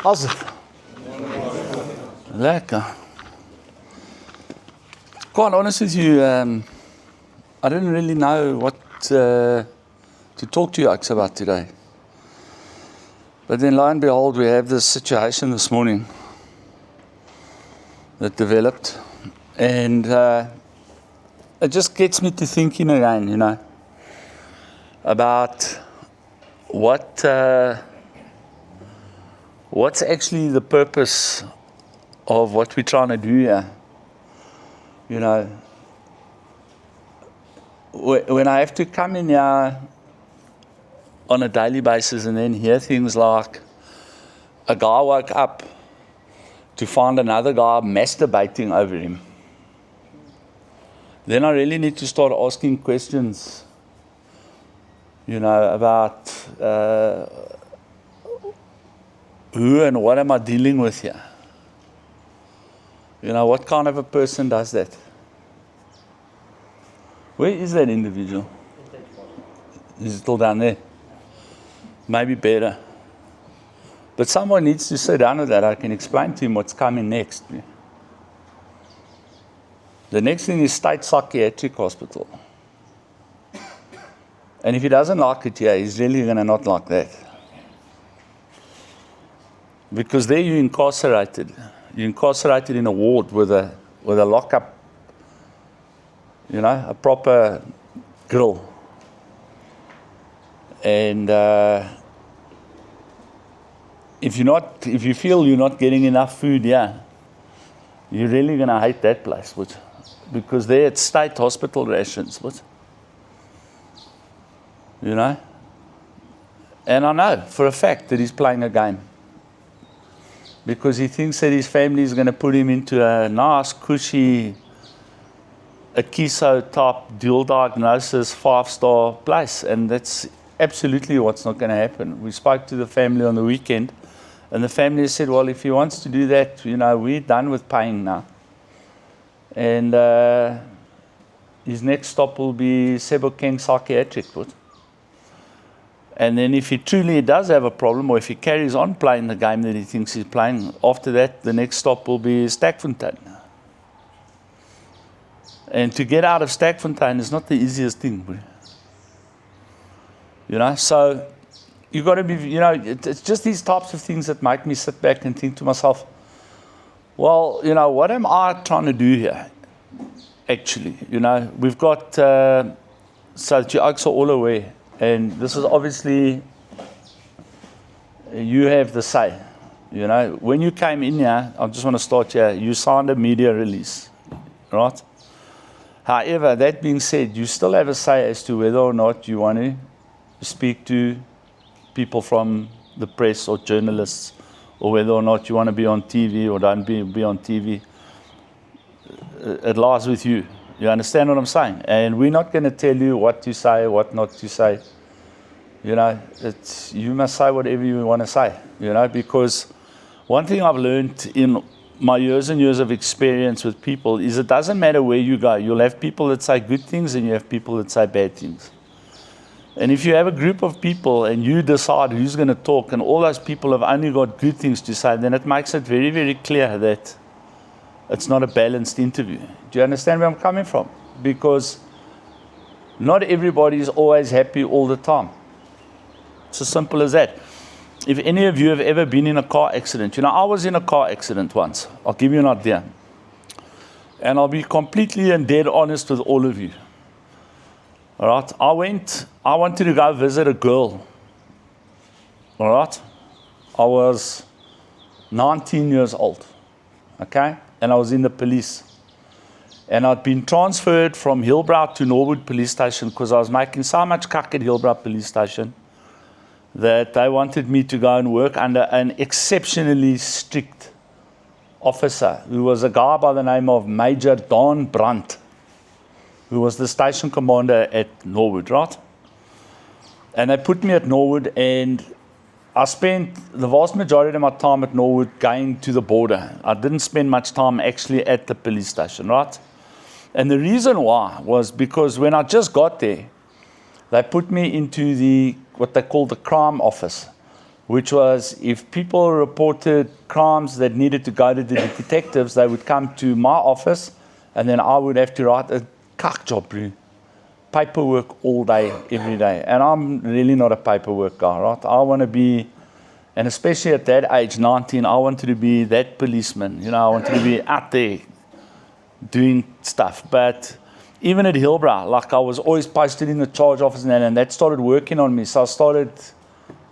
How's it? Lekker. Quite honest with you, I didn't really know what to talk to you about today. But then lo and behold, we have this situation this morning that developed. And it just gets me to thinking again, you know, about what's actually the purpose of what we're trying to do here. You know, when I have to come in here on a daily basis and then hear things like a guy woke up to find another guy masturbating over him, then I really need to start asking questions, you know, about who and what am I dealing with here? You know, what kind of a person does that? Where is that individual? Is he still down there? Maybe better. But someone needs to sit down with that. I can explain to him what's coming next. The next thing is State Psychiatric Hospital. And if he doesn't like it here, he's really going to not like that. Because there you're incarcerated. You're incarcerated in a ward with a lockup, you know, a proper grill. And if you feel you're not getting enough food, yeah, you're really gonna hate that place, because there it's state hospital rations, you know. And I know for a fact that he's playing a game. Because he thinks that his family is going to put him into a nice, cushy, Akiso type dual diagnosis, 5-star place. And that's absolutely what's not going to happen. We spoke to the family on the weekend, and the family said, well, if he wants to do that, you know, we're done with paying now. And his next stop will be Sebokeng Psychiatric. And then if he truly does have a problem, or if he carries on playing the game that he thinks he's playing, after that, the next stop will be Sterkfontein. And to get out of Sterkfontein is not the easiest thing. You know, so you've got to be, you know, it's just these types of things that make me sit back and think to myself, well, you know, what am I trying to do here? Actually, you know, we've got, so that you are all aware. And this is obviously, you have the say. You know, when you came in here, I just want to start here, you signed a media release, right? However, that being said, you still have a say as to whether or not you want to speak to people from the press or journalists, or whether or not you want to be on TV or don't be on TV. It lies with you. You understand what I'm saying? And we're not going to tell you what to say, what not to say. You know, you must say whatever you want to say, you know, because one thing I've learned in my years and years of experience with people is it doesn't matter where you go. You'll have people that say good things and you have people that say bad things. And if you have a group of people and you decide who's going to talk and all those people have only got good things to say, then it makes it very, very clear that it's not a balanced interview. Do you understand where I'm coming from? Because not everybody is always happy all the time. It's as simple as that. If any of you have ever been in a car accident, you know, I was in a car accident once. I'll give you an idea. And I'll be completely and dead honest with all of you. All right? I wanted to go visit a girl. All right? I was 19 years old. Okay? And I was in the police. And I'd been transferred from Hillbrow to Norwood Police Station because I was making so much cuck at Hillbrow Police Station that they wanted me to go and work under an exceptionally strict officer who was a guy by the name of Major Don Brandt, who was the station commander at Norwood, right? And they put me at Norwood, and I spent the vast majority of my time at Norwood going to the border. I didn't spend much time actually at the police station, right? And the reason why was because when I just got there, they put me into what they call the crime office, which was if people reported crimes that needed to go to the detectives, they would come to my office, and then I would have to write a kak job, bro. Paperwork all day, every day. And I'm really not a paperwork guy, right? I want to be, and especially at that age, 19, I wanted to be that policeman. You know, I wanted to be out there doing stuff. But even at Hillbrow, like I was always posted in the charge office and that started working on me. So I started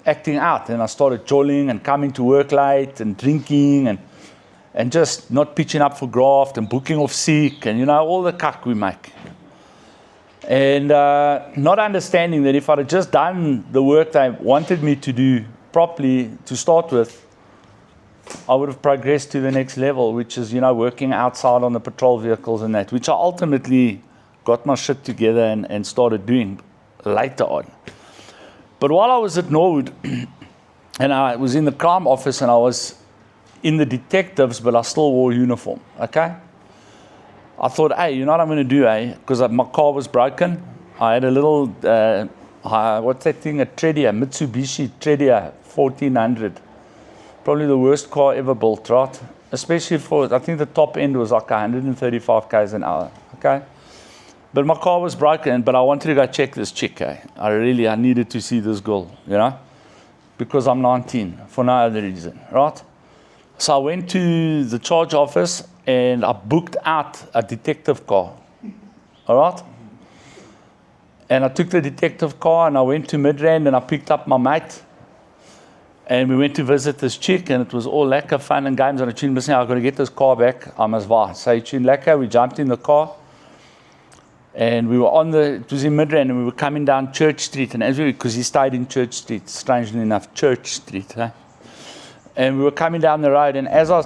acting out, and I started jolling and coming to work late and drinking and just not pitching up for graft and booking off sick and, you know, all the cuck we make. And not understanding that if I'd have just done the work they wanted me to do properly to start with, I would have progressed to the next level, which is, you know, working outside on the patrol vehicles and that, which I ultimately got my shit together and started doing later on. But while I was at Norwood, and I was in the crime office and I was in the detectives, but I still wore uniform, okay? I thought, hey, you know what I'm going to do, because my car was broken. I had a little, what's that thing, a Tredia, Mitsubishi Tredia 1400. Probably the worst car ever built, right? Especially for, I think the top end was like 135 k's an hour, okay? But my car was broken, but I wanted to go check this chick, I needed to see this girl, you know? Because I'm 19, for no other reason, right? So I went to the charge office, and I booked out a detective car, all right? And I took the detective car, and I went to Midrand, and I picked up my mate, and we went to visit this chick, and it was all lekker fun and games. And I tuned, listen, I've got to get this car back. I must buy. So I tuned lekker. We jumped in the car, and we were it was in Midrand, and we were coming down Church Street, and because he stayed in Church Street, strangely enough, Church Street, and we were coming down the road, and as I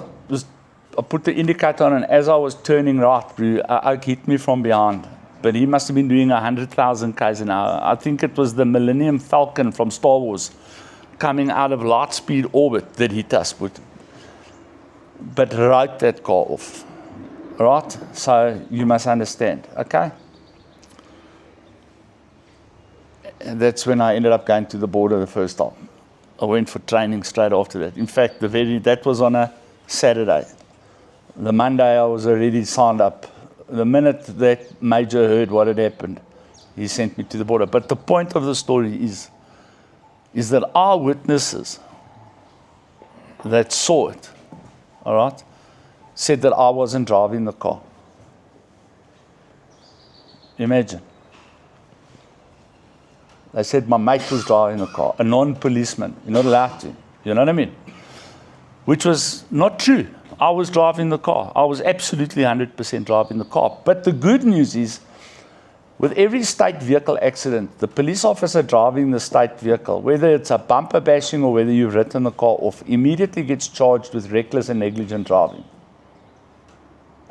put the indicator on, and as I was turning right, Oak hit me from behind. But he must have been doing 100,000 k's an hour. I think it was the Millennium Falcon from Star Wars coming out of light speed orbit that hit us, but wrote that car off. Right? So you must understand, okay? And that's when I ended up going to the border the first time. I went for training straight after that. In fact, that was on a Saturday. The Monday I was already signed up. The minute that Major heard what had happened, he sent me to the border. But the point of the story is that our witnesses that saw it, all right, said that I wasn't driving the car. Imagine. They said my mate was driving the car, a non-policeman. You're not allowed to. You know what I mean? Which was not true. I was driving the car. I was absolutely 100% driving the car. But the good news is, with every state vehicle accident, the police officer driving the state vehicle, whether it's a bumper bashing or whether you've written the car off, immediately gets charged with reckless and negligent driving.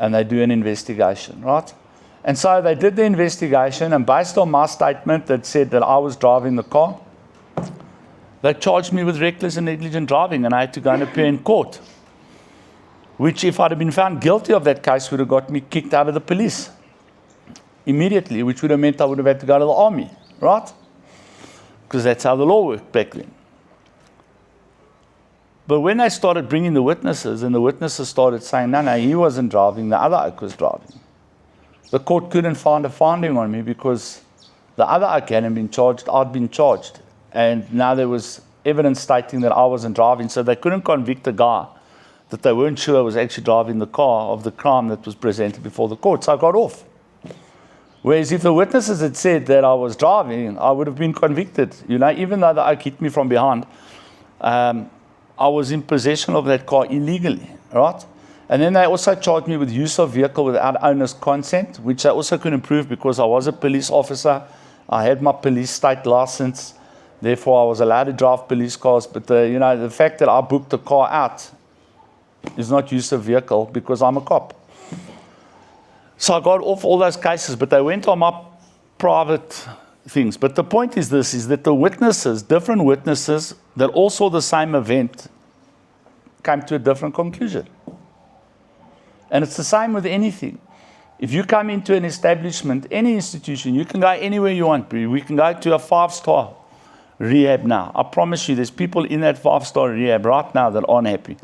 And they do an investigation, right? And so they did the investigation, and based on my statement that said that I was driving the car, they charged me with reckless and negligent driving, and I had to go and appear in court. Which, if I'd have been found guilty of that case, would have got me kicked out of the police immediately, which would have meant I would have had to go to the army, right? Because that's how the law worked back then. But when they started bringing the witnesses, and the witnesses started saying, no, he wasn't driving, the other Oak was driving. The court couldn't find a finding on me because the other Oak hadn't been charged, I'd been charged. And now there was evidence stating that I wasn't driving, so they couldn't convict a guy that they weren't sure was actually driving the car of the crime that was presented before the court. So I got off. Whereas if the witnesses had said that I was driving, I would have been convicted. You know, even though the Oak hit me from behind, I was in possession of that car illegally, right? And then they also charged me with use of vehicle without owner's consent, which I also couldn't prove because I was a police officer. I had my police state license. Therefore, I was allowed to drive police cars. But the fact that I booked the car out is not use of vehicle because I'm a cop. So I got off all those cases, but they went on my private things. But the point is this, is that the witnesses, different witnesses that all saw the same event, came to a different conclusion. And it's the same with anything. If you come into an establishment, any institution, you can go anywhere you want. We can go to a 5-star rehab now. I promise you, there's people in that 5-star rehab right now that aren't happy.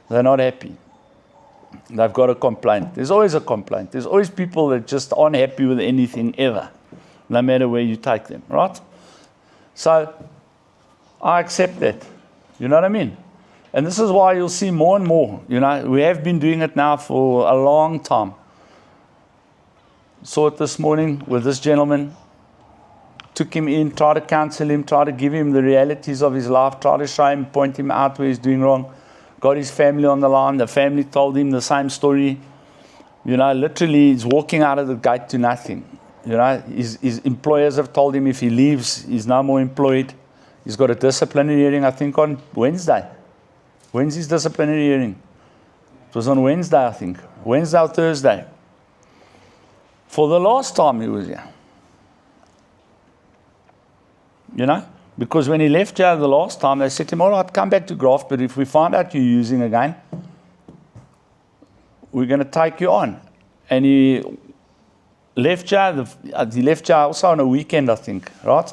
They're not happy. They've got a complaint. There's always a complaint. There's always people that just aren't happy with anything ever, no matter where you take them, right? So I accept that. You know what I mean? And this is why you'll see more and more. You know, we have been doing it now for a long time. Saw it this morning with this gentleman. Took him in, tried to counsel him, tried to give him the realities of his life, tried to show him, point him out where he's doing wrong. Got his family on the line. The family told him the same story. You know, literally, he's walking out of the gate to nothing. You know, his employers have told him if he leaves, he's no more employed. He's got a disciplinary hearing, I think, on Wednesday. When's his disciplinary hearing? It was on Wednesday, I think. Wednesday or Thursday. For the last time he was here. You know? Because when he left here the last time, they said to him, all right, come back to graft, but if we find out you're using again, we're going to take you on. And he left here, also on a weekend, I think, right?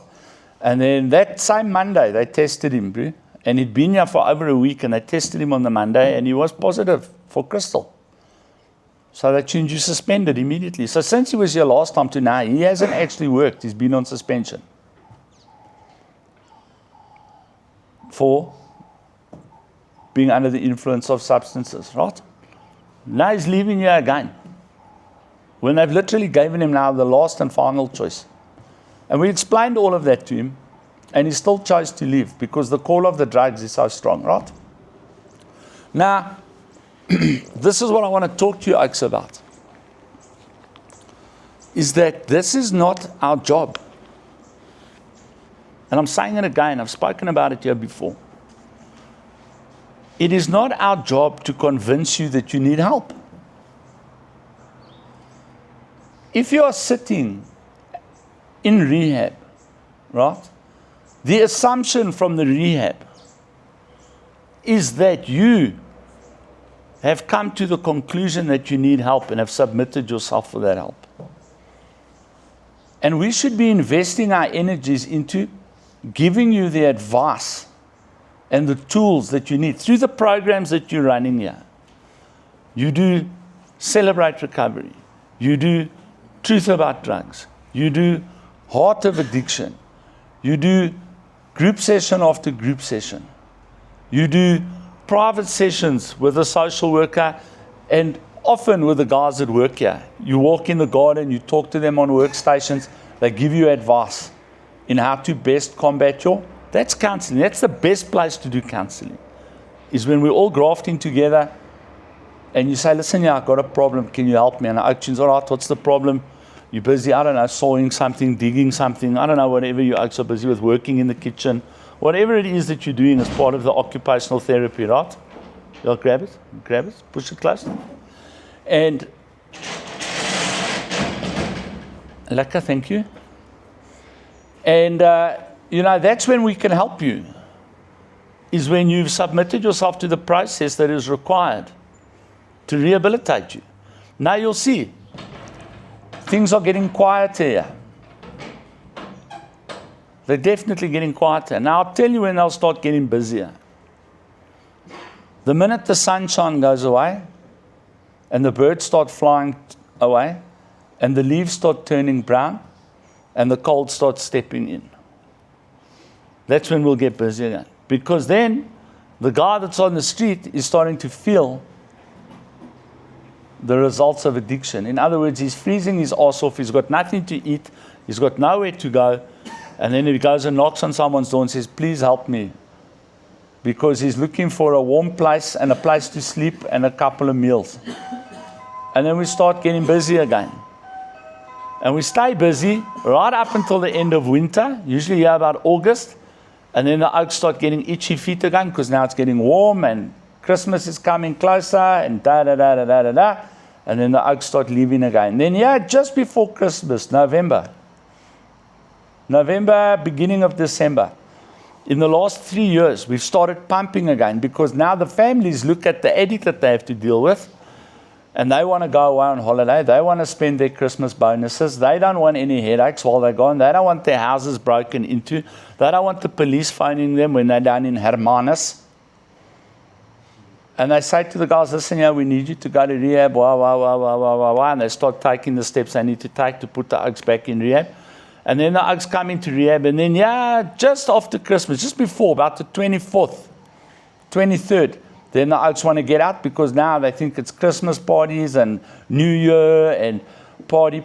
And then that same Monday, they tested him, bro. And he'd been here for over a week, and they tested him on the Monday, and he was positive for crystal. So they changed you suspended immediately. So since he was here last time to now, he hasn't actually worked. He's been on suspension for being under the influence of substances, right? Now he's leaving here again, when they've literally given him now the last and final choice. And we explained all of that to him, and he still chose to leave because the call of the drugs is so strong, right? Now, this is what I want to talk to you, Oaks, about. Is that this is not our job. And I'm saying it again, I've spoken about it here before. It is not our job to convince you that you need help. If you are sitting in rehab, right? The assumption from the rehab is that you have come to the conclusion that you need help and have submitted yourself for that help. And we should be investing our energies into giving you the advice and the tools that you need through the programs that you're running here. You do Celebrate Recovery. You do Truth About Drugs. You do Heart of Addiction. You do group session after group session. You do private sessions with a social worker and often with the guys that work here. You walk in the garden, you talk to them on workstations, they give you advice in how to best combat that's counseling. That's the best place to do counseling, is when we're all grafting together and you say, listen, yeah, I've got a problem, can you help me? And I say, all right, what's the problem? You're busy, I don't know, sawing something, digging something, I don't know, whatever you are so busy with, working in the kitchen, whatever it is that you're doing as part of the occupational therapy, right? You'll grab it, push it close. And, Laka, thank you. And, that's when we can help you, is when you've submitted yourself to the process that is required to rehabilitate you. Now you'll see. Things are getting quieter here. They're definitely getting quieter. Now, I'll tell you when they'll start getting busier. The minute the sunshine goes away, and the birds start flying away, and the leaves start turning brown, and the cold starts stepping in. That's when we'll get busy again. Because then, the guy that's on the street is starting to feel the results of addiction. In other words, he's freezing his ass off, he's got nothing to eat, he's got nowhere to go, and then he goes and knocks on someone's door and says, please help me. Because he's looking for a warm place and a place to sleep and a couple of meals. And then we start getting busy again. And we stay busy right up until the end of winter, usually here about August, and then the oaks start getting itchy feet again because now it's getting warm and Christmas is coming closer and da-da-da-da-da-da-da. And then the oaks start leaving again. Then just before Christmas, November, beginning of December, in the last 3 years, we've started pumping again because now the families look at the addict that they have to deal with and they want to go away on holiday. They want to spend their Christmas bonuses. They don't want any headaches while they're gone. They don't want their houses broken into. They don't want the police phoning them when they're down in Hermanus. And they say to the guys, listen, we need you to go to rehab, and they start taking the steps they need to take to put the Oaks back in rehab. And then the Oaks come into rehab, and then, just after Christmas, just before, about the 24th, 23rd, then the Oaks want to get out because now they think it's Christmas parties and New Year and party,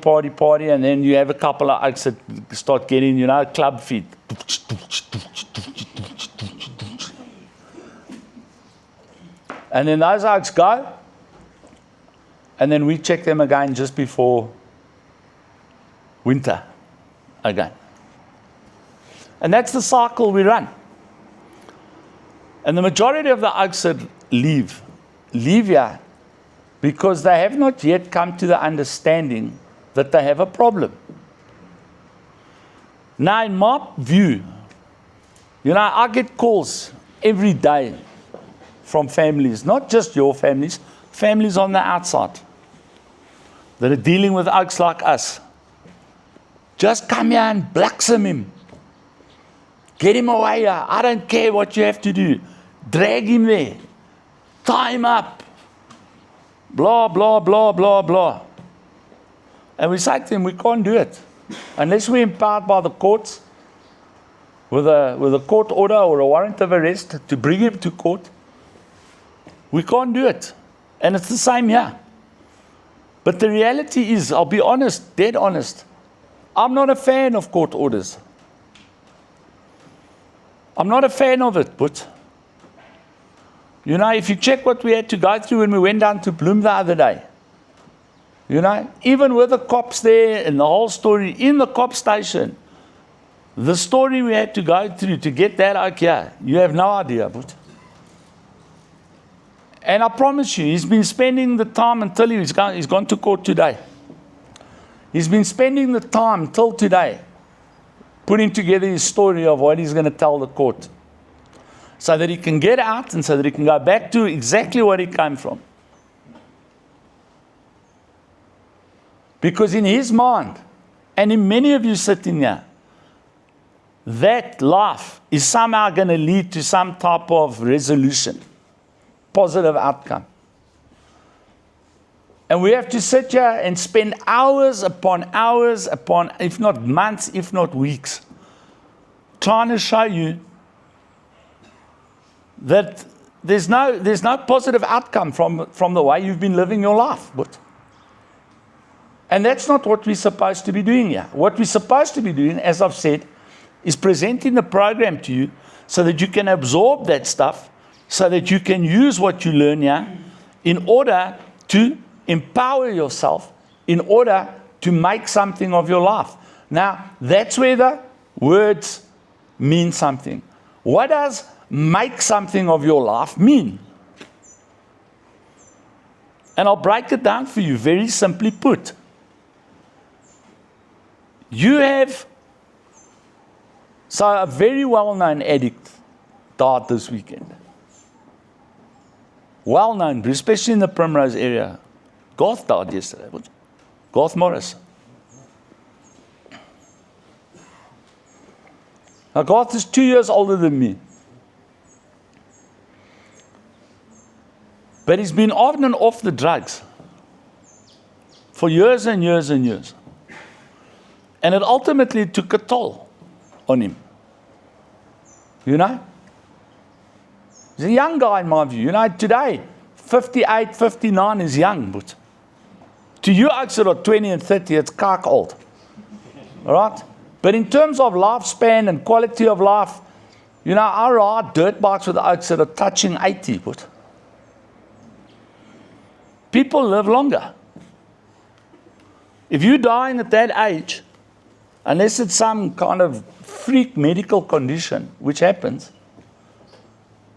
and then you have a couple of Oaks that start getting, club feet. And then those Oaks go, and then we check them again just before winter again. And that's the cycle we run. And the majority of the Oaks that leave here because they have not yet come to the understanding that they have a problem. Now, in my view, I get calls every day from families, not just your families, families on the outside that are dealing with Oaks like us. Just come here and blacksem him. Get him away here. I don't care what you have to do. Drag him there. Tie him up. Blah, blah, blah, blah, blah. And we say to them, we can't do it. Unless we're empowered by the courts with a court order or a warrant of arrest to bring him to court, we can't do it. And it's the same here. But the reality is, I'll be honest, dead honest, I'm not a fan of court orders. I'm not a fan of it, but if you check what we had to go through when we went down to Bloem the other day, even with the cops there and the whole story in the cop station, the story we had to go through to get that out here, you have no idea, but. And I promise you, he's been spending the time until he's gone to court today. He's been spending the time till today putting together his story of what he's going to tell the court so that he can get out and so that he can go back to exactly where he came from. Because in his mind, and in many of you sitting here, that life is somehow going to lead to some type of resolution. Positive outcome. And we have to sit here and spend hours upon, if not months, if not weeks, trying to show you that there's no positive outcome from the way you've been living your life. And that's not what we're supposed to be doing here. What we're supposed to be doing, as I've said, is presenting the program to you so that you can absorb that stuff, so that you can use what you learn here in order to empower yourself, in order to make something of your life. Now, that's where the words mean something. What does make something of your life mean? And I'll break it down for you, very simply put. So a very well-known addict died this weekend. Well-known, especially in the Primrose area. Garth died yesterday. Garth Morris. Now, Garth is 2 years older than me. But he's been on and off the drugs for years and years and years. And it ultimately took a toll on him. He's a young guy in my view. Today, 58, 59 is young, but to you, actually, 20 and 30, it's cock old. All right? But in terms of lifespan and quality of life, I ride dirt bikes with oaks that are touching 80, but people live longer. If you're dying at that age, unless it's some kind of freak medical condition, which happens,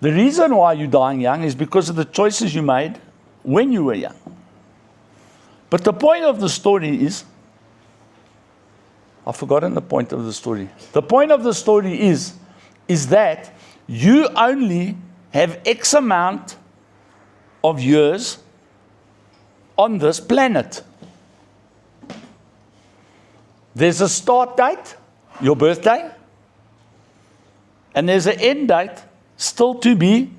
the reason why you're dying young is because of the choices you made when you were young. But the point of the story is, I've forgotten the point of the story. The point of the story is that you only have X amount of years on this planet. There's a start date, your birthday, and there's an end date still to be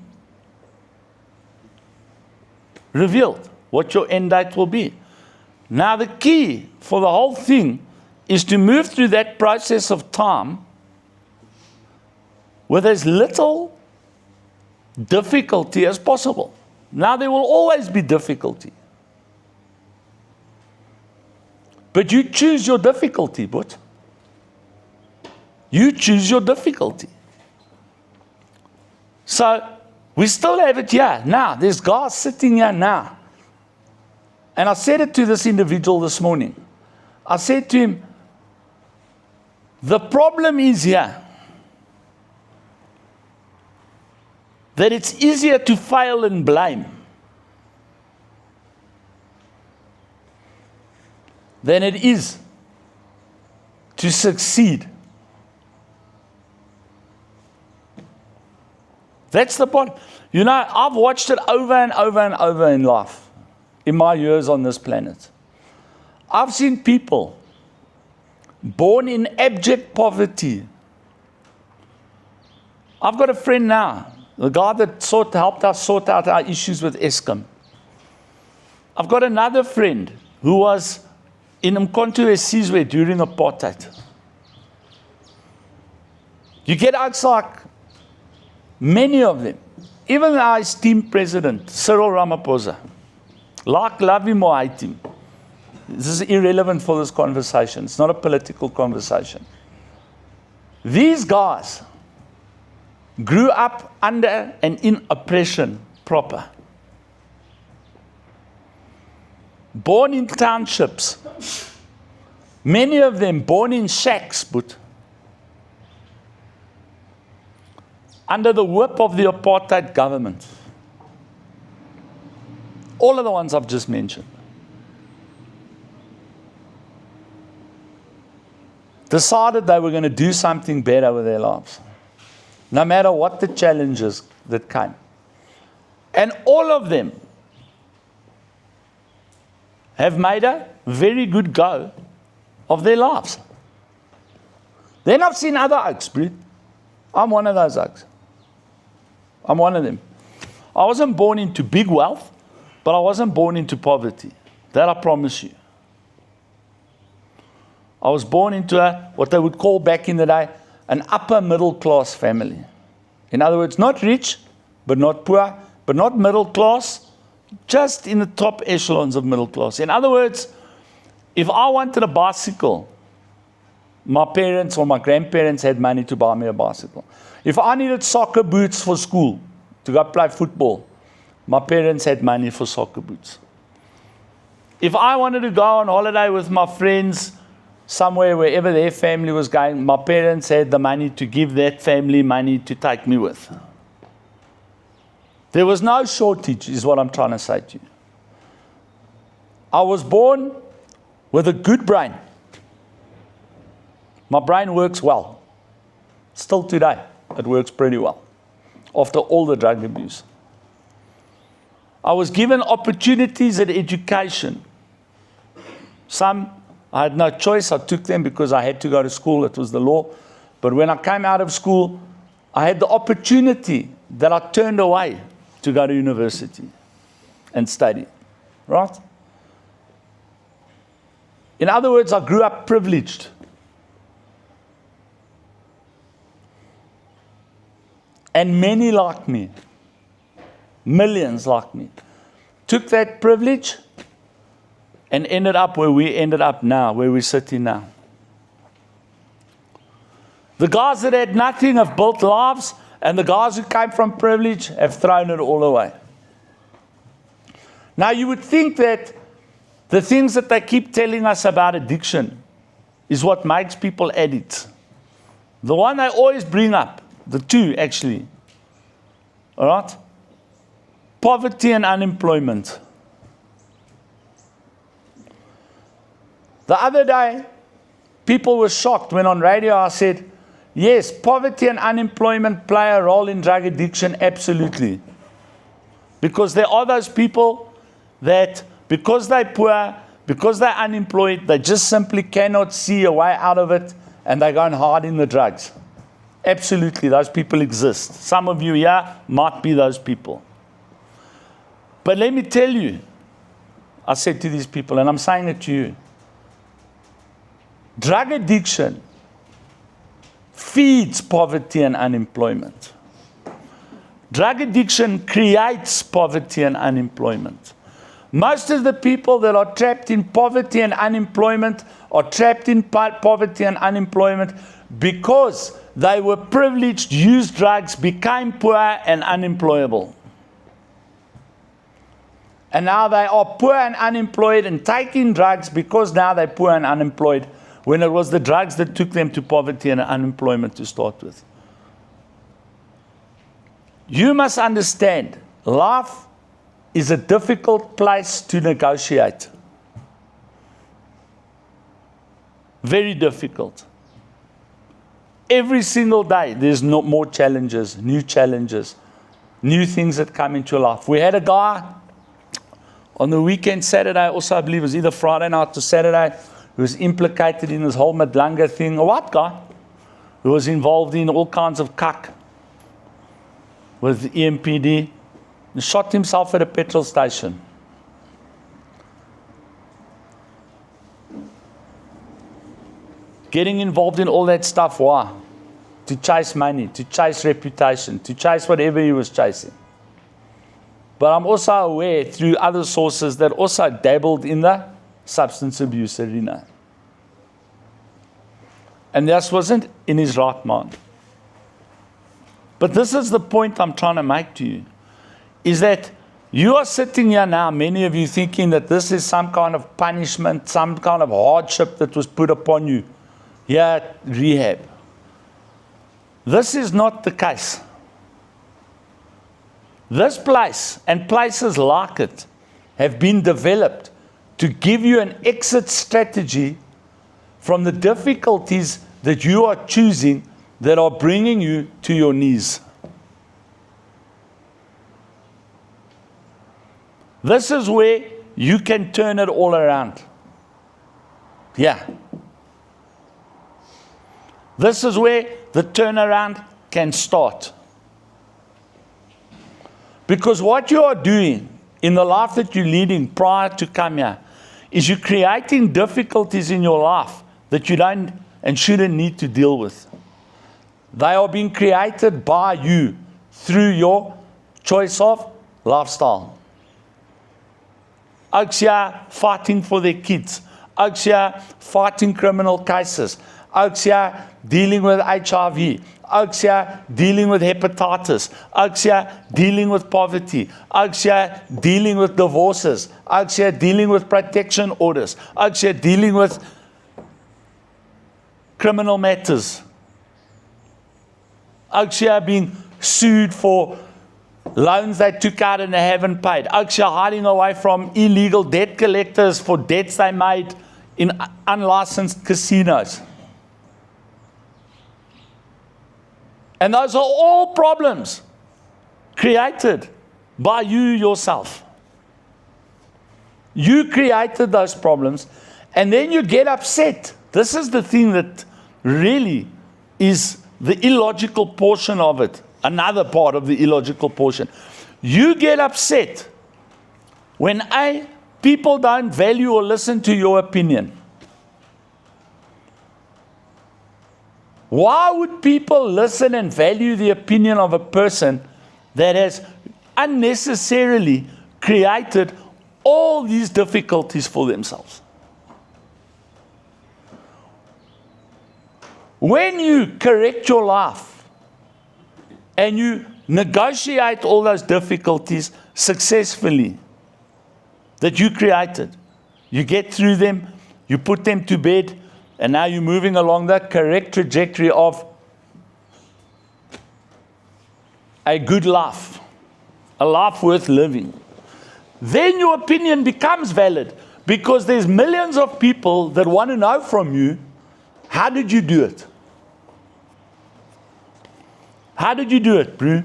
revealed, what your end date will be. Now the key for the whole thing is to move through that process of time with as little difficulty as possible. Now there will always be difficulty. But you choose your difficulty, but you choose your difficulty. So we still have it here now. There's guys sitting here now. And I said it to this individual this morning. I said to him, the problem is here that it's easier to fail and blame than it is to succeed. That's the point. You know, I've watched it over and over and over in life, in my years on this planet. I've seen people born in abject poverty. I've got a friend now, the guy that helped us sort out our issues with Eskom. I've got another friend who was in Umkhonto weSizwe during apartheid. You get outside, many of them, even our esteemed president, Cyril Ramaphosa, love him or hate him. This is irrelevant for this conversation. It's not a political conversation. These guys grew up under and in oppression proper. Born in townships. Many of them born in shacks, but under the whip of the apartheid government. All of the ones I've just mentioned. Decided they were going to do something better with their lives, no matter what the challenges that came. And all of them have made a very good go of their lives. Then I've seen other oaks, bro. I'm one of those oaks. I'm one of them. I wasn't born into big wealth, but I wasn't born into poverty. That I promise you. I was born into what they would call back in the day, an upper middle class family. In other words, not rich, but not poor, but not middle class, just in the top echelons of middle class. In other words, if I wanted a bicycle, my parents or my grandparents had money to buy me a bicycle. If I needed soccer boots for school, to go play football, my parents had money for soccer boots. If I wanted to go on holiday with my friends, somewhere, wherever their family was going, my parents had the money to give that family money to take me with. There was no shortage, is what I'm trying to say to you. I was born with a good brain. My brain works well. Still today, it works pretty well, after all the drug abuse. I was given opportunities at education. Some I had no choice. I took them because I had to go to school. It was the law. But when I came out of school, I had the opportunity that I turned away to go to university and study. Right? In other words, I grew up privileged. And many like me, millions like me, took that privilege and ended up where we ended up now, where we're sitting now. The guys that had nothing have built lives, and the guys who came from privilege have thrown it all away. Now you would think that the things that they keep telling us about addiction is what makes people addicts. The one they always bring up, the two actually, all right? Poverty and unemployment. The other day, people were shocked when on radio I said, yes, poverty and unemployment play a role in drug addiction, absolutely. Because there are those people that because they're poor, because they're unemployed, they just simply cannot see a way out of it, and they're going hard in the drugs. Absolutely, those people exist. Some of you here might be those people. But let me tell you, I said to these people, and I'm saying it to you, drug addiction feeds poverty and unemployment. Drug addiction creates poverty and unemployment. Most of the people that are trapped in poverty and unemployment are trapped in poverty and unemployment because they were privileged, used drugs, became poor and unemployable. And now they are poor and unemployed and taking drugs because now they're poor and unemployed, when it was the drugs that took them to poverty and unemployment to start with. You must understand, life is a difficult place to negotiate. Very difficult. Every single day, there's more challenges, new things that come into your life. We had a guy on the weekend, Saturday, also I believe it was either Friday night or Saturday, who was implicated in this whole Madlanga thing. A white guy who was involved in all kinds of cuck with the EMPD. He shot himself at a petrol station. Getting involved in all that stuff, why? To chase money, to chase reputation, to chase whatever he was chasing. But I'm also aware through other sources that also dabbled in the substance abuse arena. And this wasn't in his right mind. But this is the point I'm trying to make to you, is that you are sitting here now, many of you, thinking that this is some kind of punishment, some kind of hardship that was put upon you here at rehab. This is not the case. This place and places like it have been developed to give you an exit strategy from the difficulties that you are choosing that are bringing you to your knees. This is where you can turn it all around. Yeah. This is where the turnaround can start. Because what you are doing in the life that you're leading prior to come here is you're creating difficulties in your life that you don't and shouldn't need to deal with. They are being created by you through your choice of lifestyle. Oaks here fighting for their kids. Oaks here fighting criminal cases. Oaks here dealing with HIV. Oaks here dealing with hepatitis. Oaks here dealing with poverty. Oaks here dealing with divorces. Oaks here dealing with protection orders. Oaks here dealing with criminal matters. Oaks here being sued for loans they took out and they haven't paid. Oaks here hiding away from illegal debt collectors for debts they made in unlicensed casinos. And those are all problems created by you yourself. You created those problems, and then you get upset. This is the thing that really is the illogical portion of it. Another part of the illogical portion. You get upset when people don't value or listen to your opinion. Why would people listen and value the opinion of a person that has unnecessarily created all these difficulties for themselves? When you correct your life and you negotiate all those difficulties successfully that you created, you get through them, you put them to bed, and now you're moving along that correct trajectory of a good life, a life worth living. Then your opinion becomes valid because there's millions of people that want to know from you, how did you do it? How did you do it, bro?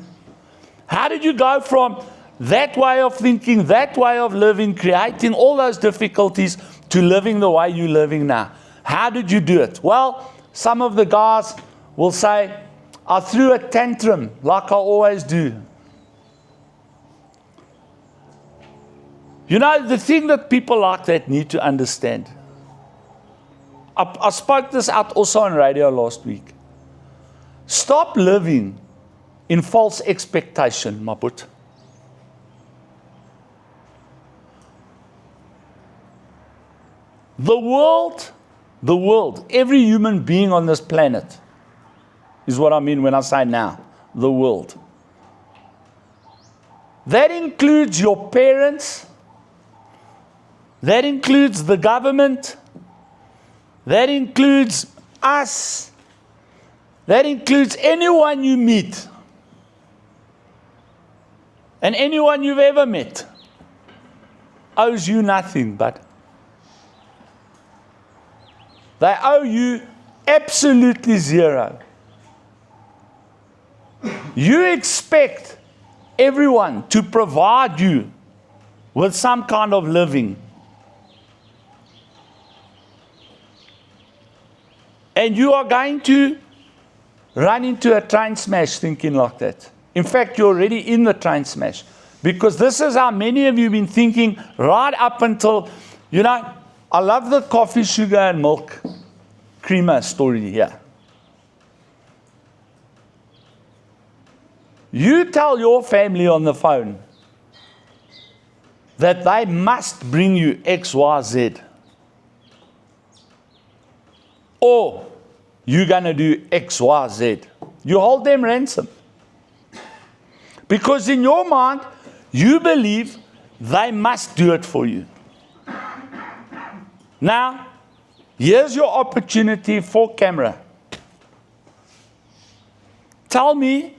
How did you go from that way of thinking, that way of living, creating all those difficulties to living the way you're living now. How did you do it? Well, some of the guys will say, I threw a tantrum like I always do. You know, the thing that people like that need to understand. I spoke this out also on radio last week. Stop living in false expectation, my put. The world, every human being on this planet is what I mean when I say now, the world. That includes your parents, that includes the government, that includes us, that includes anyone you meet, and anyone you've ever met owes you nothing, but they owe you absolutely zero. You expect everyone to provide you with some kind of living. And you are going to run into a train smash thinking like that. In fact, you're already in the train smash. Because this is how many of you have been thinking right up until, you know, I love the coffee, sugar, and milk creamer story here. You tell your family on the phone that they must bring you X, Y, Z. Or you're going to do X, Y, Z. You hold them ransom. Because in your mind, you believe they must do it for you. Now, here's your opportunity for camera. Tell me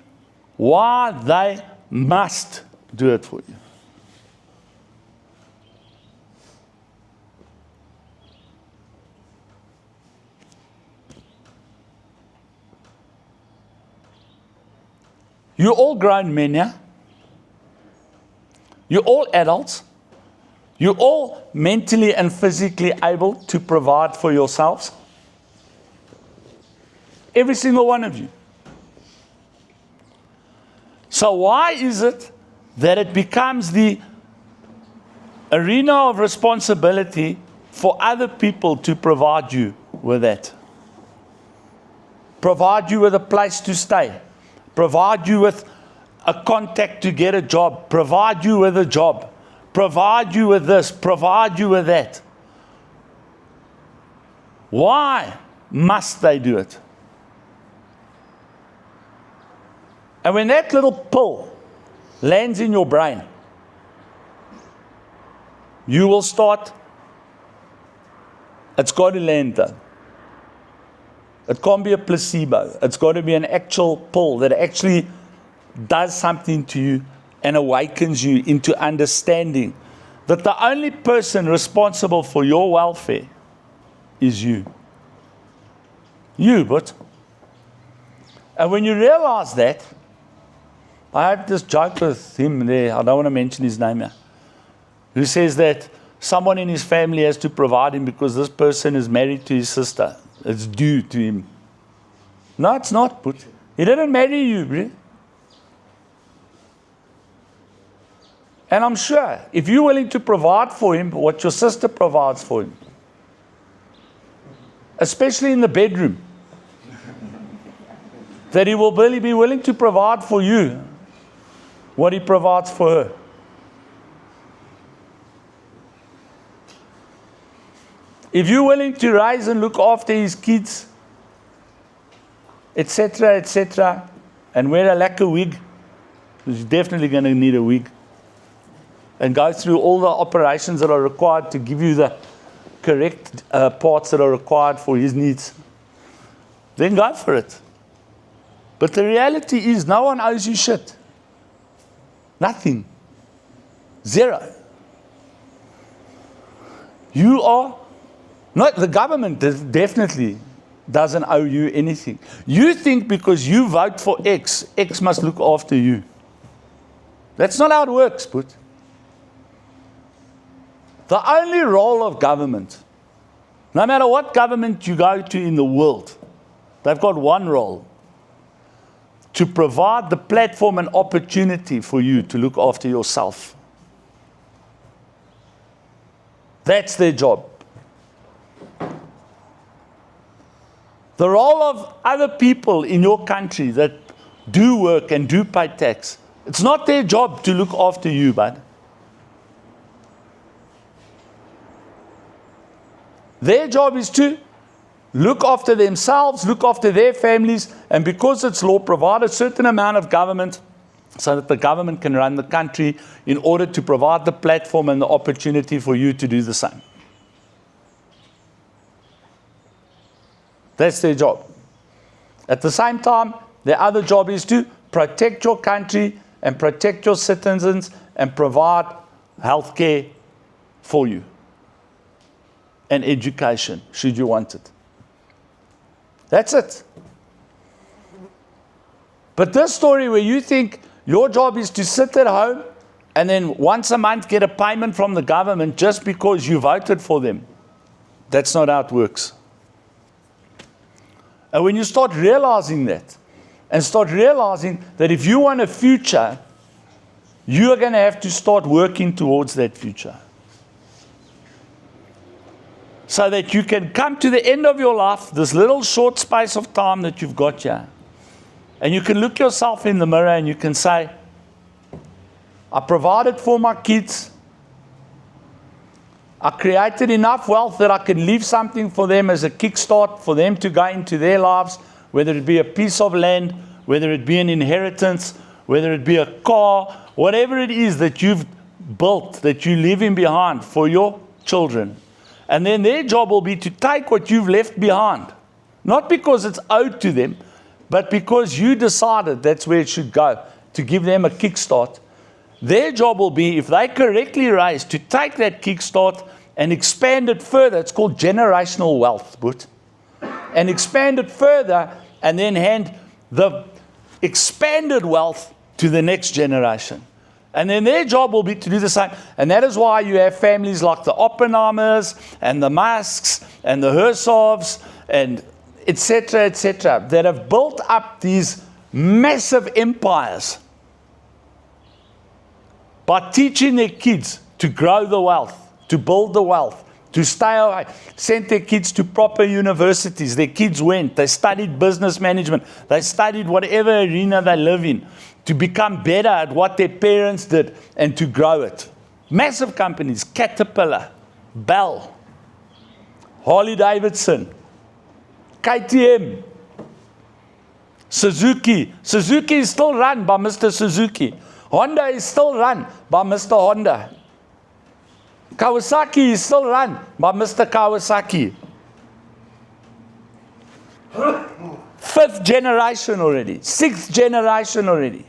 why they must do it for you. You're all grown men, yeah? You're all adults. You're all mentally and physically able to provide for yourselves. Every single one of you. So why is it that it becomes the arena of responsibility for other people to provide you with that? Provide you with a place to stay. Provide you with a contact to get a job. Provide you with a job. Provide you with this. Provide you with that. Why must they do it? And when that little pill lands in your brain, you will start, it's got to land though. It can't be a placebo. It's got to be an actual pill that actually does something to you and awakens you into understanding that the only person responsible for your welfare is you. You, but. And when you realize that, I have this joke with him there, I don't want to mention his name here, who says that someone in his family has to provide him because this person is married to his sister. It's due to him. No, it's not, but he didn't marry you, bro. And I'm sure, if you're willing to provide for him what your sister provides for him, especially in the bedroom, that he will really be willing to provide for you what he provides for her. If you're willing to raise and look after his kids, etc., and wear a lacquer wig, he's definitely going to need a wig, and go through all the operations that are required to give you the correct parts that are required for his needs, then go for it. But the reality is no one owes you shit. Nothing. Zero. You are not, the government definitely doesn't owe you anything. You think because you vote for X, X must look after you. That's not how it works, but the only role of government, no matter what government you go to in the world, they've got one role: to provide the platform and opportunity for you to look after yourself. That's their job. The role of other people in your country that do work and do pay tax, it's not their job to look after you, bud. Their job is to look after themselves, look after their families, and because it's law, provide a certain amount of government so that the government can run the country in order to provide the platform and the opportunity for you to do the same. That's their job. At the same time, their other job is to protect your country and protect your citizens and provide health care for you and education, should you want it. That's it. But this story where you think your job is to sit at home and then once a month get a payment from the government just because you voted for them, that's not how it works. And when you start realizing that, and start realizing that if you want a future, you are going to have to start working towards that future. So that you can come to the end of your life, this little short space of time that you've got here, and you can look yourself in the mirror and you can say, I provided for my kids. I created enough wealth that I can leave something for them as a kickstart for them to go into their lives, whether it be a piece of land, whether it be an inheritance, whether it be a car, whatever it is that you've built, that you're leaving behind for your children. And then their job will be to take what you've left behind, not because it's owed to them, but because you decided that's where it should go, to give them a kickstart. Their job will be, if they correctly raise, to take that kickstart and expand it further. It's called generational wealth, but and expand it further and then hand the expanded wealth to the next generation. And then their job will be to do the same. And that is why you have families like the Oppenheimers and the Musks and the Herzovs and etc., that have built up these massive empires by teaching their kids to grow the wealth, to build the wealth, to stay away, sent their kids to proper universities. Their kids went, they studied business management, they studied whatever arena they live in, to become better at what their parents did and to grow it. Massive companies, Caterpillar, Bell, Harley-Davidson, KTM, Suzuki. Suzuki is still run by Mr. Suzuki. Honda is still run by Mr. Honda. Kawasaki is still run by Mr. Kawasaki. 5th generation already, 6th generation already.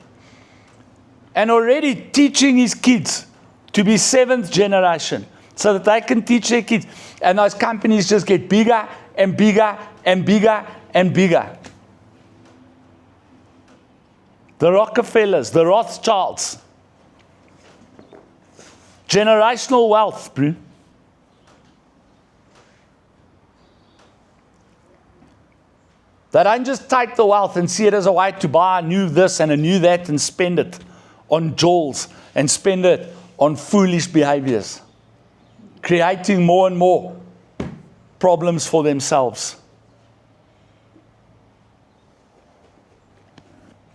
And already teaching his kids to be 7th generation so that they can teach their kids. And those companies just get bigger and bigger and bigger and bigger. The Rockefellers, the Rothschilds. Generational wealth, bro. They don't just take the wealth and see it as a way to buy a new this and a new that and spend it on jewels and spend it on foolish behaviors, creating more and more problems for themselves.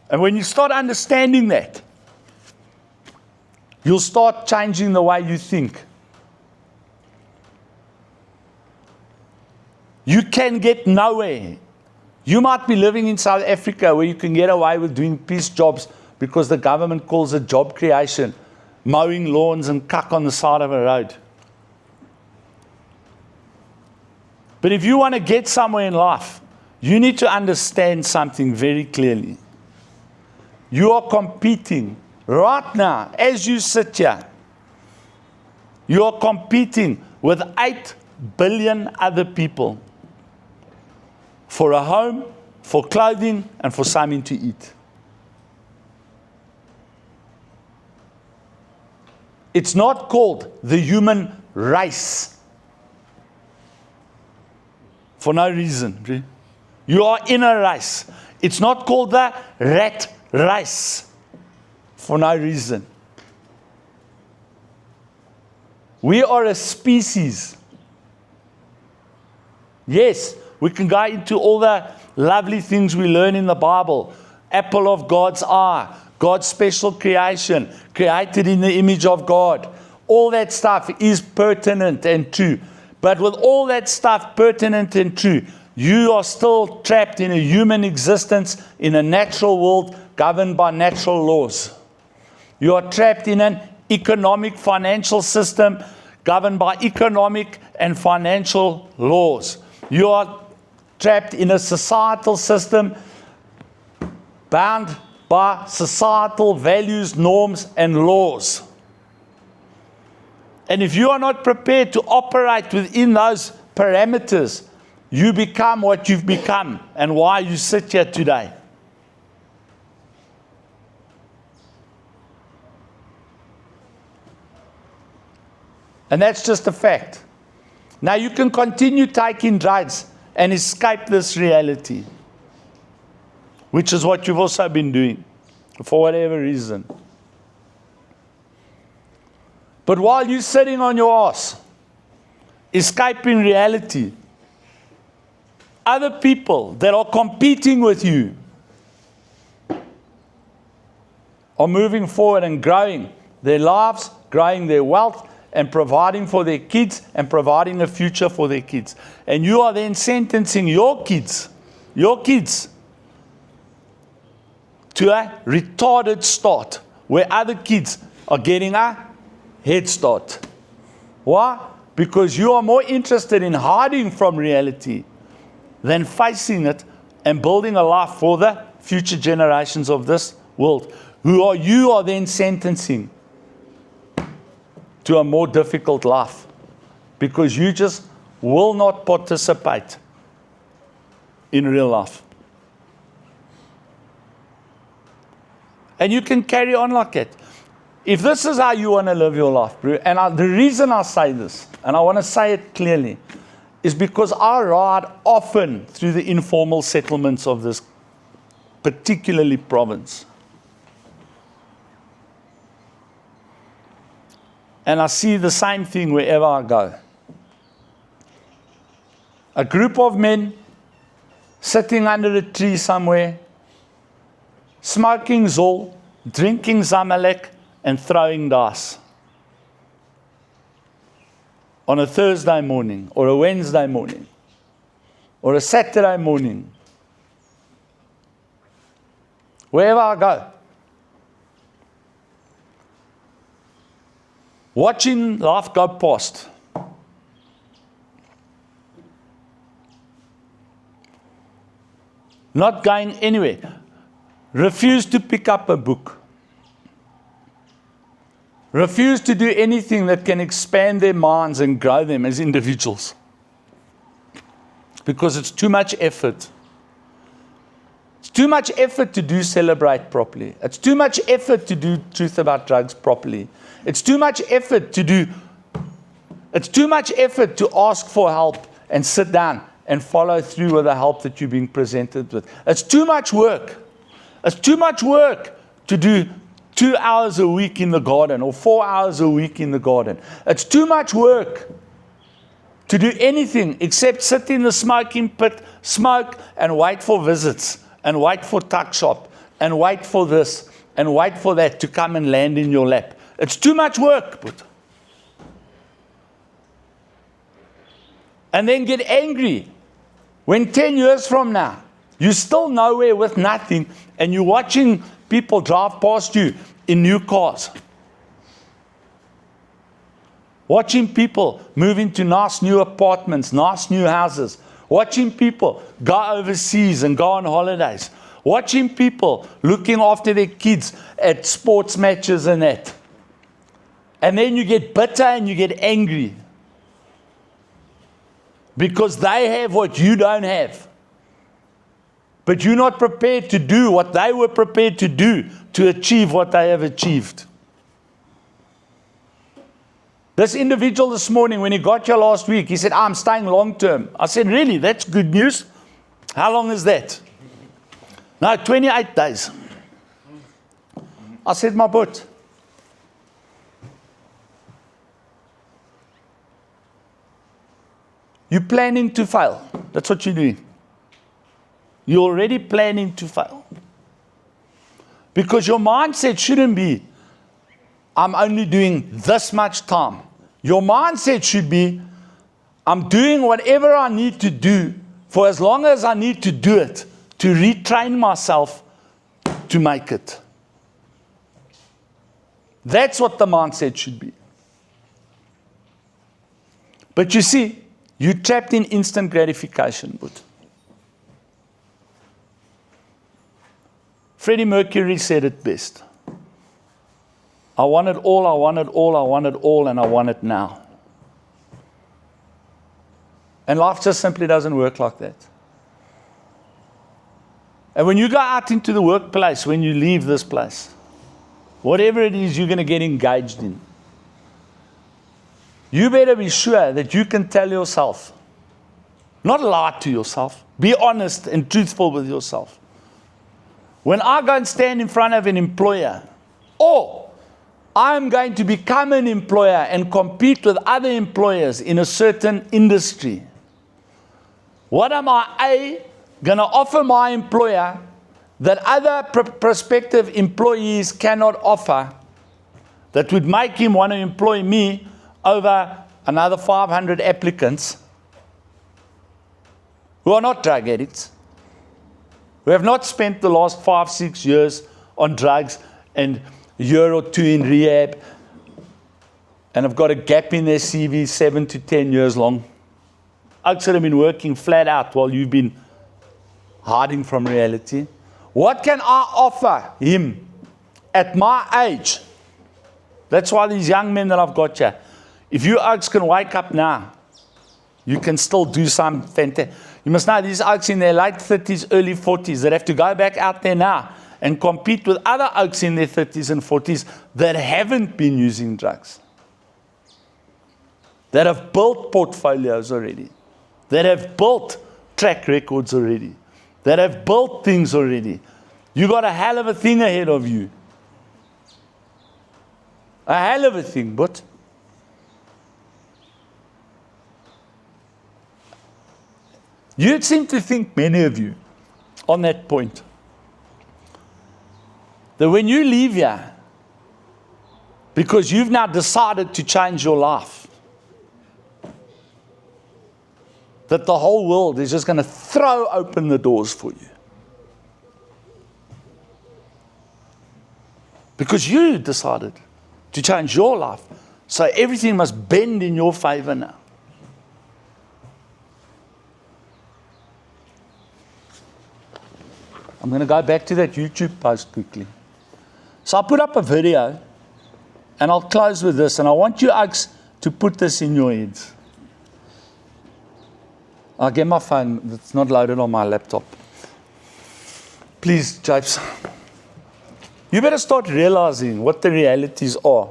And when you start understanding that, you'll start changing the way you think. You can get nowhere. You might be living in South Africa where you can get away with doing piece jobs because the government calls it job creation, mowing lawns and cuck on the side of a road. But if you want to get somewhere in life, you need to understand something very clearly. You are competing right now, as you sit here. You are competing with 8 billion other people for a home, for clothing, and for something to eat. It's not called the human race for no reason. You are in a race. It's not called the rat race for no reason. We are a species. Yes, we can go into all the lovely things we learn in the Bible. Apple of God's eye, God's special creation, created in the image of God. All that stuff is pertinent and true. But with all that stuff pertinent and true, you are still trapped in a human existence, in a natural world governed by natural laws. You are trapped in an economic, financial system governed by economic and financial laws. You are trapped in a societal system bound by societal values, norms, and laws. And if you are not prepared to operate within those parameters, you become what you've become and why you sit here today. And that's just a fact. Now you can continue taking drugs and escape this reality, which is what you've also been doing for whatever reason. But while you're sitting on your ass, escaping reality, other people that are competing with you are moving forward and growing their lives, growing their wealth, and providing for their kids and providing a future for their kids. And you are then sentencing your kids to a retarded start where other kids are getting a head start. Why? Because you are more interested in hiding from reality than facing it and building a life for the future generations of this world, who you are then sentencing to a more difficult life, because you just will not participate in real life. And you can carry on like that. If this is how you want to live your life, bro, and the reason I say this, and I want to say it clearly, is because I ride often through the informal settlements of this particularly province. And I see the same thing wherever I go. A group of men sitting under a tree somewhere, smoking Zol, drinking Zamalek, and throwing dice. On a Thursday morning, or a Wednesday morning, or a Saturday morning. Wherever I go. Watching life go past. Not going anywhere. Refuse to pick up a book. Refuse to do anything that can expand their minds and grow them as individuals. Because it's too much effort. It's too much effort to do Celebrate properly. It's too much effort to do Truth About Drugs properly. It's too much effort to ask for help and sit down and follow through with the help that you're being presented with. It's too much work. It's too much work to do 2 hours a week in the garden or 4 hours a week in the garden. It's too much work to do anything except sit in the smoking pit, smoke, and wait for visits, and wait for tuck shop, and wait for this, and wait for that to come and land in your lap. It's too much work. And then get angry when 10 years from now, you're still nowhere with nothing, and you're watching people drive past you in new cars. Watching people move into nice new apartments, nice new houses. Watching people go overseas and go on holidays. Watching people looking after their kids at sports matches and that. And then you get bitter and you get angry. Because they have what you don't have. But you're not prepared to do what they were prepared to do to achieve what they have achieved. This individual this morning, when he got here last week, he said, I'm staying long term. I said, really? That's good news. How long is that? No, 28 days. I said, my boat. You're planning to fail. That's what you're doing. You're already planning to fail. Because your mindset shouldn't be, I'm only doing this much time. Your mindset should be, I'm doing whatever I need to do for as long as I need to do it to retrain myself to make it. That's what the mindset should be. But you see, you're trapped in instant gratification. But Freddie Mercury said it best. I want it all, I want it all, I want it all, and I want it now. And life just simply doesn't work like that. And when you go out into the workplace, when you leave this place, whatever it is you're going to get engaged in, you better be sure that you can tell yourself, not lie to yourself, be honest and truthful with yourself. When I go and stand in front of an employer, or I'm going to become an employer and compete with other employers in a certain industry, what am I, going to offer my employer that other prospective employees cannot offer that would make him want to employ me over another 500 applicants who are not drug addicts, who have not spent the last 5-6 years on drugs and a year or two in rehab, and have got a gap in their CV 7 to 10 years long. Oaks that have been working flat out while you've been hiding from reality. What can I offer him at my age? That's why these young men that I've got here, if you oaks can wake up now, you can still do some fantastic. You must know these oaks in their late 30s, early 40s that have to go back out there now and compete with other oaks in their 30s and 40s that haven't been using drugs, that have built portfolios already, that have built track records already, that have built things already. You got a hell of a thing ahead of you. A hell of a thing, but you seem to think, many of you, on that point, that when you leave here, because you've now decided to change your life, that the whole world is just going to throw open the doors for you. Because you decided to change your life, so everything must bend in your favor now. I'm going to go back to that YouTube post quickly. So I put up a video, and I'll close with this, and I want you oaks to put this in your heads. I'll get my phone, it's not loaded on my laptop. Please, Japes. You better start realizing what the realities are.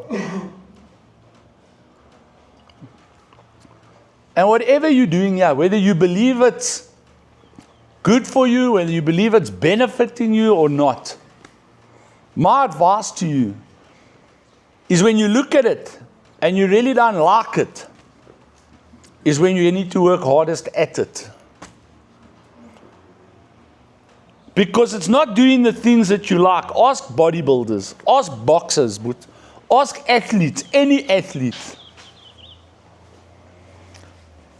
And whatever you're doing here, whether you believe it's good for you, whether you believe it's benefiting you or not, my advice to you is when you look at it and you really don't like it, is when you need to work hardest at it. Because it's not doing the things that you like. Ask bodybuilders, ask boxers, but ask athletes, any athlete.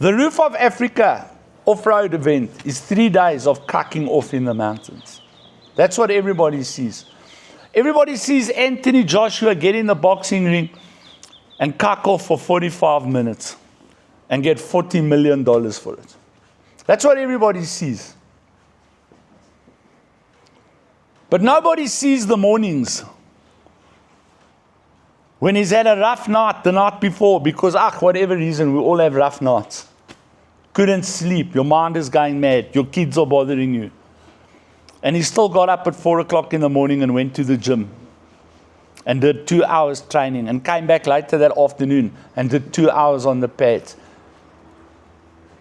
The Roof of Africa off-road event is 3 days of cucking off in the mountains. That's what everybody sees. Everybody sees Anthony Joshua get in the boxing ring and cuck off for 45 minutes and get $40 million for it. That's what everybody sees. But nobody sees the mornings when he's had a rough night the night before, because, whatever reason, we all have rough nights. Couldn't sleep, your mind is going mad, your kids are bothering you. And he still got up at 4 o'clock in the morning and went to the gym. and did 2 hours training and came back later that afternoon and did 2 hours on the pads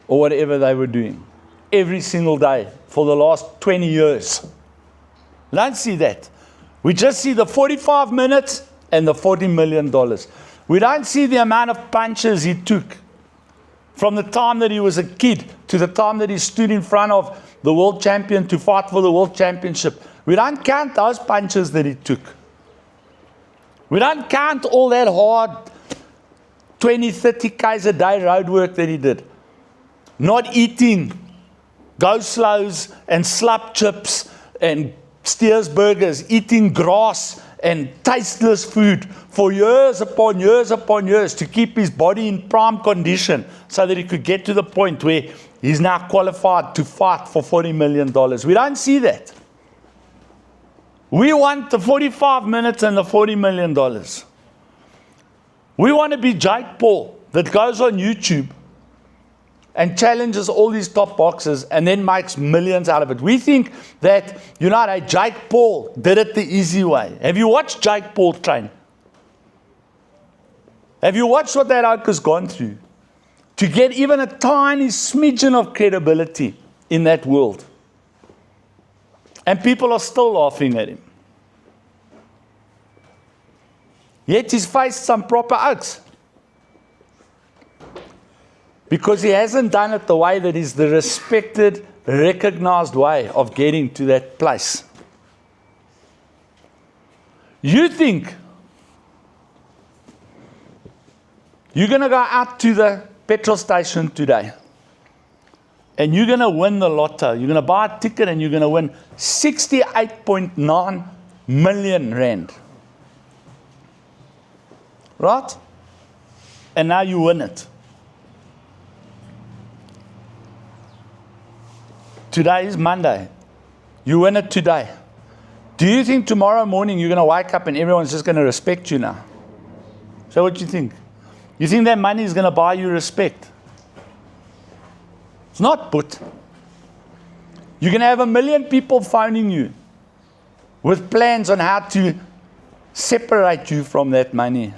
or whatever they were doing every single day for the last 20 years. We don't see that. We just see the 45 minutes and the $40 million. We don't see the amount of punches he took from the time that he was a kid to the time that he stood in front of the world champion to fight for the world championship. We don't count those punches that he took. We don't count all that hard 20, 30 Ks a day road work that he did. Not eating go slows and slap chips and Steers burgers, eating grass and tasteless food for years upon years upon years to keep his body in prime condition so that he could get to the point where he's now qualified to fight for $40 million. We don't see that. We want the 45 minutes and the $40 million. We want to be Jake Paul that goes on YouTube and challenges all these top boxers and then makes millions out of it. We think that, Jake Paul did it the easy way. Have you watched Jake Paul train? Have you watched what that oak has gone through to get even a tiny smidgen of credibility in that world? And people are still laughing at him. Yet he's faced some proper oaks. Because he hasn't done it the way that is the respected, recognized way of getting to that place. You think you're going to go out to the petrol station today and you're going to win the lotto. You're going to buy a ticket and you're going to win 68.9 million rand. Right? And now you win it. Today is Monday. You win it today. Do you think tomorrow morning you're going to wake up and everyone's just going to respect you now? So what do you think? You think that money is going to buy you respect? It's not, but you're going to have 1 million people phoning you with plans on how to separate you from that money.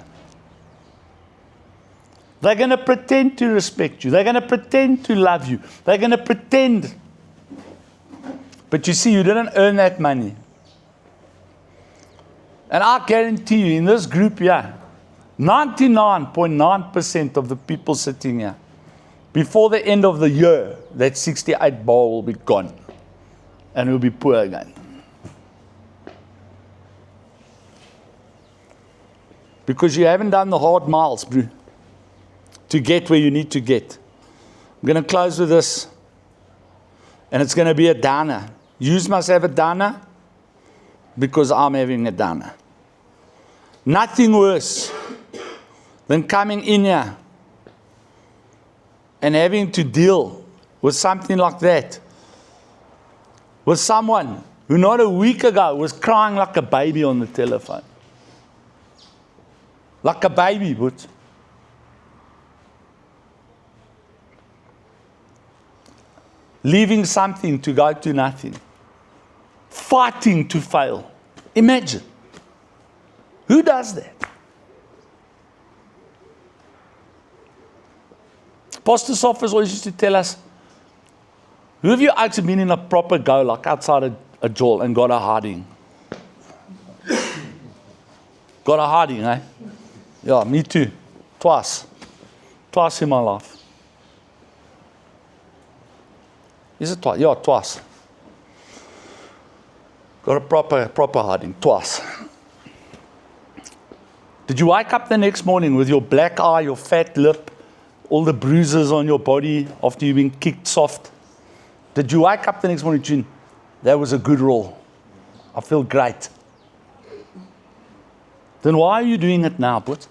They're going to pretend to respect you. They're going to pretend to love you. They're going to pretend. But you see, you didn't earn that money. And I guarantee you, in this group here, 99.9% of the people sitting here, before the end of the year, that 68 bar will be gone. And we'll be poor again. Because you haven't done the hard miles, bro, to get where you need to get. I'm going to close with this. And it's going to be a downer. You must have a downer because I'm having a downer. Nothing worse than coming in here and having to deal with something like that. With someone who not a week ago was crying like a baby on the telephone. Like a baby, but leaving something to go to nothing. Fighting to fail. Imagine. Who does that? Pastor Sophus always used to tell us, who of you actually been in a proper go, like outside a jail and got a hiding? Got a hiding, eh? Yeah, me too. Twice. Twice in my life. Is it twice? Yeah, twice. Got a proper hiding, twice. Did you wake up the next morning with your black eye, your fat lip, all the bruises on your body after you've been kicked soft? Did you wake up the next morning thinking, that was a good roll. I feel great. Then why are you doing it now, but?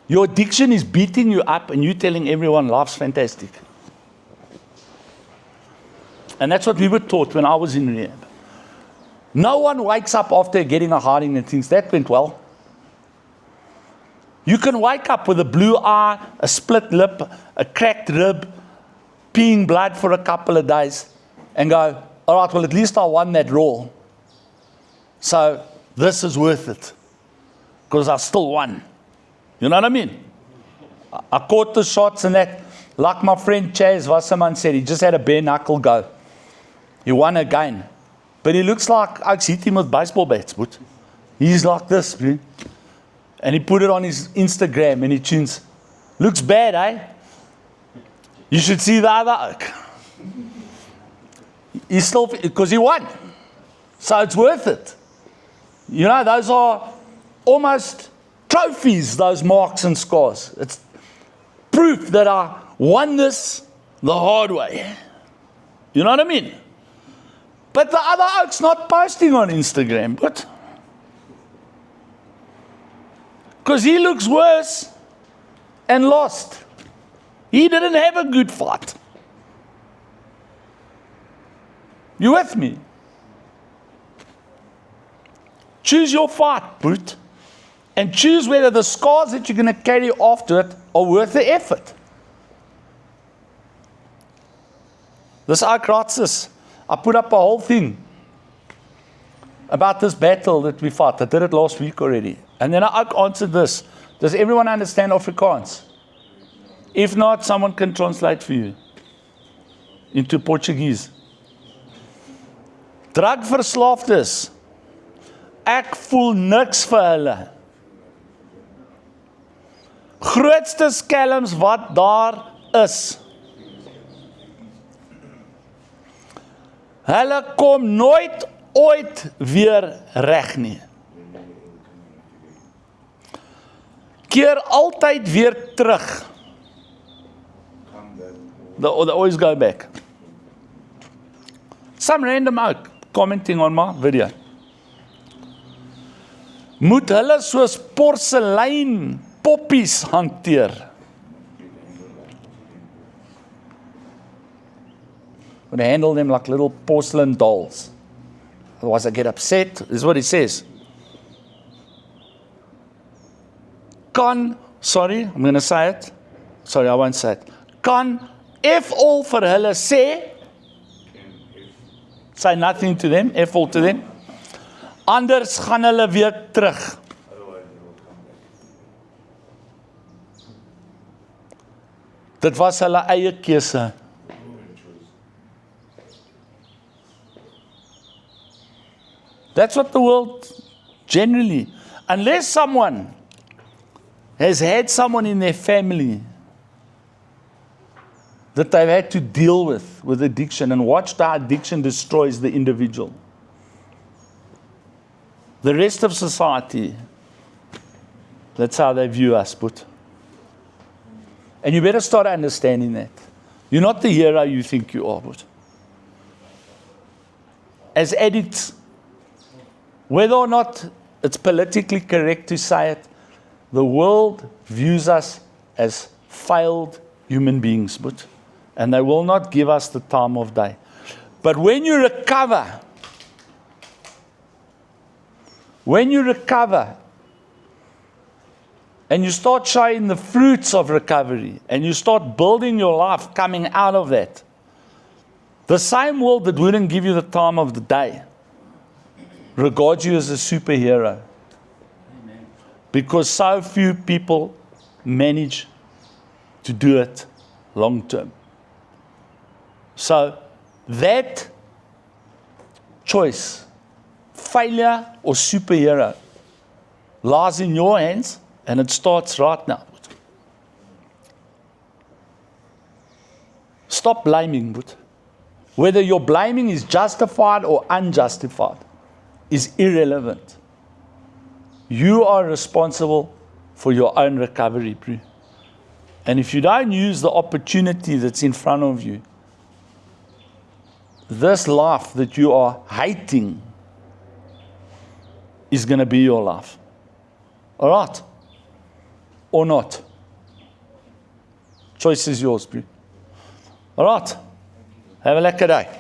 Your addiction is beating you up and you telling everyone life's fantastic. And that's what we were taught when I was in rehab. No one wakes up after getting a hiding and thinks that went well. You can wake up with a blue eye, a split lip, a cracked rib, peeing blood for a couple of days and go, all right, well, at least I won that roll. So this is worth it. Because I still won. You know what I mean? I caught the shots and that. Like my friend Chaz Wasserman said, he just had a bare knuckle go. He won again. But he looks like I hit him with baseball bats, but he's like this, bro. And he put it on his Instagram and he tunes. Looks bad, eh? You should see the other oak. He's still, because he won. So it's worth it. You know, those are almost trophies, those marks and scars. It's proof that I won this the hard way. You know what I mean? But the other oak's not posting on Instagram, but because he looks worse and lost. He didn't have a good fight. You with me? Choose your fight, brute. And choose whether the scars that you're going to carry after it are worth the effort. This oak writes this. I put up a whole thing about this battle that we fought. I did it last week already. And then I answered this. Does everyone understand Afrikaans? If not, someone can translate for you into Portuguese. Drugverslaafdes. Ek voel niks vir hulle. Grootste skelms wat daar is. Hulle kom nooit ooit weer reg nie. Keer altyd weer terug. They always go back. Some random oak commenting on my video. Moet hulle soos porselein poppies hanteer. Would handle them like little porcelain dolls. Otherwise I get upset. This is what he says. I'm going to say it. Sorry, I won't say it. Kan F all vir hulle sê. Say nothing to them, F all to them. Anders gaan hulle weer terug. Dit was hulle eie keuse. That's what the world generally, unless someone has had someone in their family that they've had to deal with addiction and watched how addiction destroys the individual. The rest of society, that's how they view us, but. And you better start understanding that. You're not the hero you think you are, but. As addicts, whether or not it's politically correct to say it, the world views us as failed human beings, but. And they will not give us the time of day. But when you recover, and you start showing the fruits of recovery, and you start building your life coming out of that, the same world that wouldn't give you the time of the day regards you as a superhero. Amen. Because so few people manage to do it long term. So that choice, failure or superhero, lies in your hands, and it starts right now. Stop blaming. But whether your blaming is justified or unjustified is irrelevant. You are responsible for your own recovery. And if you don't use the opportunity that's in front of you, this life that you are hating is going to be your life. All right? Or not? Choice is yours, bro. All right? Have a lekker day.